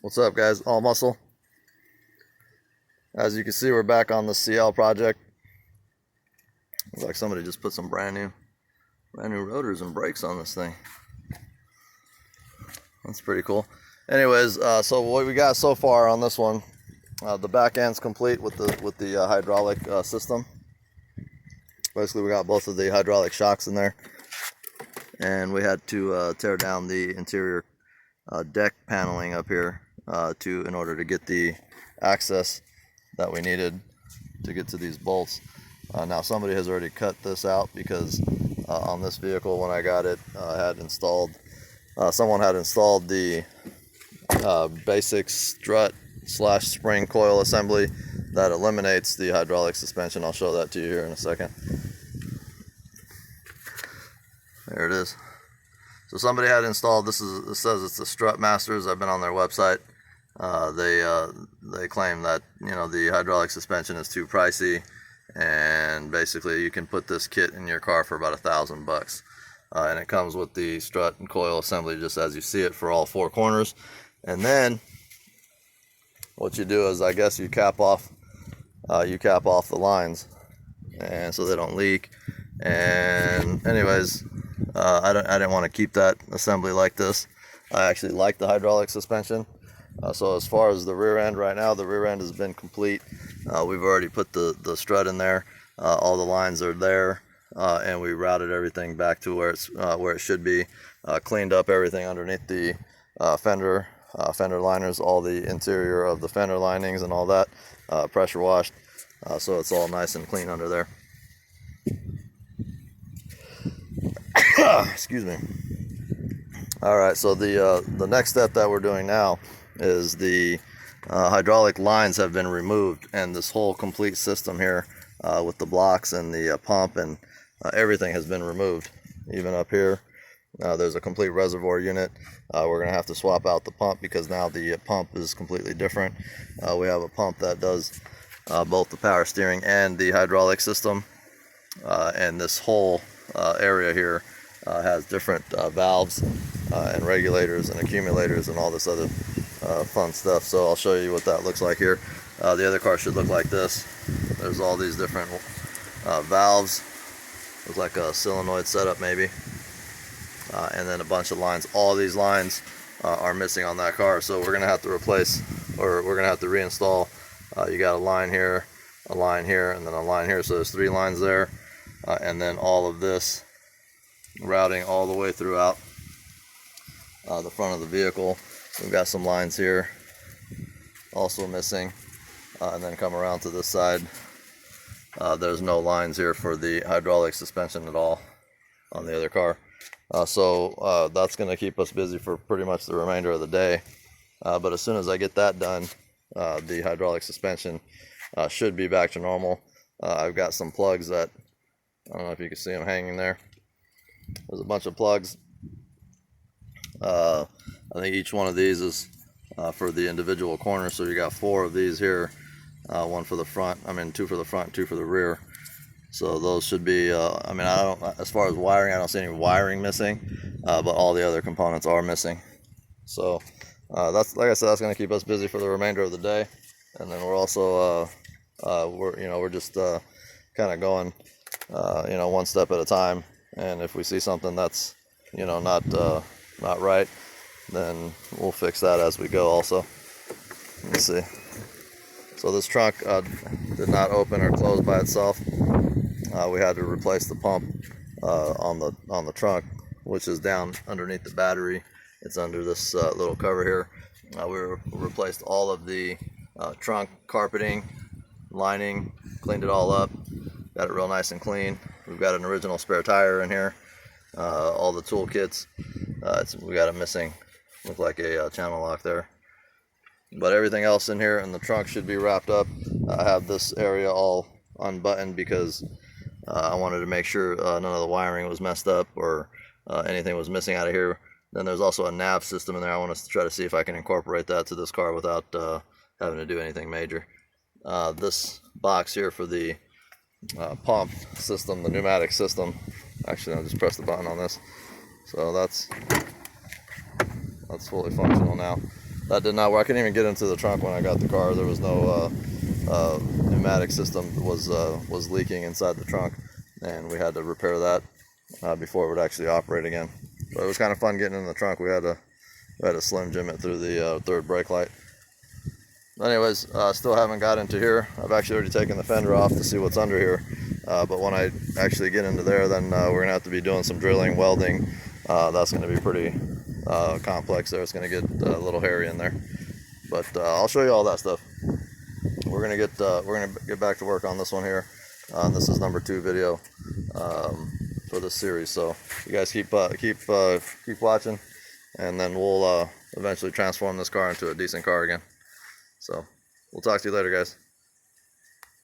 What's up, guys? All muscle. As you can see, we're back on the CL project. Looks like somebody just put some brand new rotors and brakes on this thing. That's pretty cool. Anyways, so what we got so far on this one, the back end's complete with the hydraulic system. Basically, we got both of the hydraulic shocks in there, and we had to tear down the interior deck paneling up here in order to get the access that we needed to get to these bolts. Now somebody has already cut this out because on this vehicle when I got it, someone had installed the basic strut / spring coil assembly that eliminates the hydraulic suspension. I'll show that to you here in a second. There it is. So somebody had installed this. It says it's the Strut Masters. I've been on their website. They claim that the hydraulic suspension is too pricey, and basically you can put this kit in your car for about $1,000 and it comes with the strut and coil assembly just as you see it for all four corners. And then what you do is, I guess, you cap off the lines, and so they don't leak. And anyways, I didn't want to keep that assembly like this. I actually like the hydraulic suspension. So as far as the rear end, right now the rear end has been complete. We've already put the strut in there. All the lines are there, and we routed everything back to where it should be. Cleaned up everything underneath the fender liners, all the interior of the fender linings and all that, pressure washed, so it's all nice and clean under there. Excuse me. All right, so the next step that we're doing now is the hydraulic lines have been removed, and this whole complete system here with the blocks and the pump and everything has been removed. Even up here, there's a complete reservoir unit. We're going to have to swap out the pump because now the pump is completely different. We have a pump that does both the power steering and the hydraulic system, and this whole area here has different valves and regulators and accumulators and all this other fun stuff. So I'll show you what that looks like here. The other car should look like this. There's all these different valves. Looks like a solenoid setup maybe, and then a bunch of lines. All these lines are missing on that car, so we're gonna have to replace, or we're gonna have to reinstall. You got a line here, and then a line here, so there's 3 lines there, and then all of this routing all the way throughout the front of the vehicle. We've got some lines here also missing, and then come around to this side. There's no lines here for the hydraulic suspension at all on the other car. So that's going to keep us busy for pretty much the remainder of the day. But as soon as I get that done, the hydraulic suspension should be back to normal. I've got some plugs that, I don't know if you can see them hanging there. There's a bunch of plugs. I think each one of these is for the individual corners, so you got 4 of these here, 1 for the front, 2 for the front, 2 for the rear. So those should be, I don't, as far as wiring, I don't see any wiring missing, but all the other components are missing. So that's, like I said, that's going to keep us busy for the remainder of the day. And then we're also we're just kind of going one step at a time, and if we see something that's not right, then we'll fix that as we go also. Let's see. So this trunk did not open or close by itself. We had to replace the pump on the trunk, which is down underneath the battery. It's under this little cover here. We replaced all of the trunk carpeting, lining, cleaned it all up, got it real nice and clean. We've got an original spare tire in here, all the tool kits. We got it missing, look like a channel lock there. But everything else in here in the trunk should be wrapped up. I have this area all unbuttoned because I wanted to make sure none of the wiring was messed up or anything was missing out of here. Then there's also a nav system in there. I want to try to see if I can incorporate that to this car without having to do anything major. This box here for the pump system, the pneumatic system. Actually, I'll just press the button on this. So that's fully functional now. that did not work. I couldn't even get into the trunk when I got the car. There was no pneumatic system was leaking inside the trunk, and we had to repair that before it would actually operate again. But it was kind of fun getting in the trunk. We had to slim jim it through the third brake light. Anyways, still haven't got into here. I've actually already taken the fender off to see what's under here. But when I actually get into there, then we're going to have to be doing some drilling, welding. That's going to be pretty complex there. It's going to get a little hairy in there. But I'll show you all that stuff. We're going to get back to work on this one here. This is number 2 video for this series. So you guys keep watching, and then we'll eventually transform this car into a decent car again. So we'll talk to you later, guys.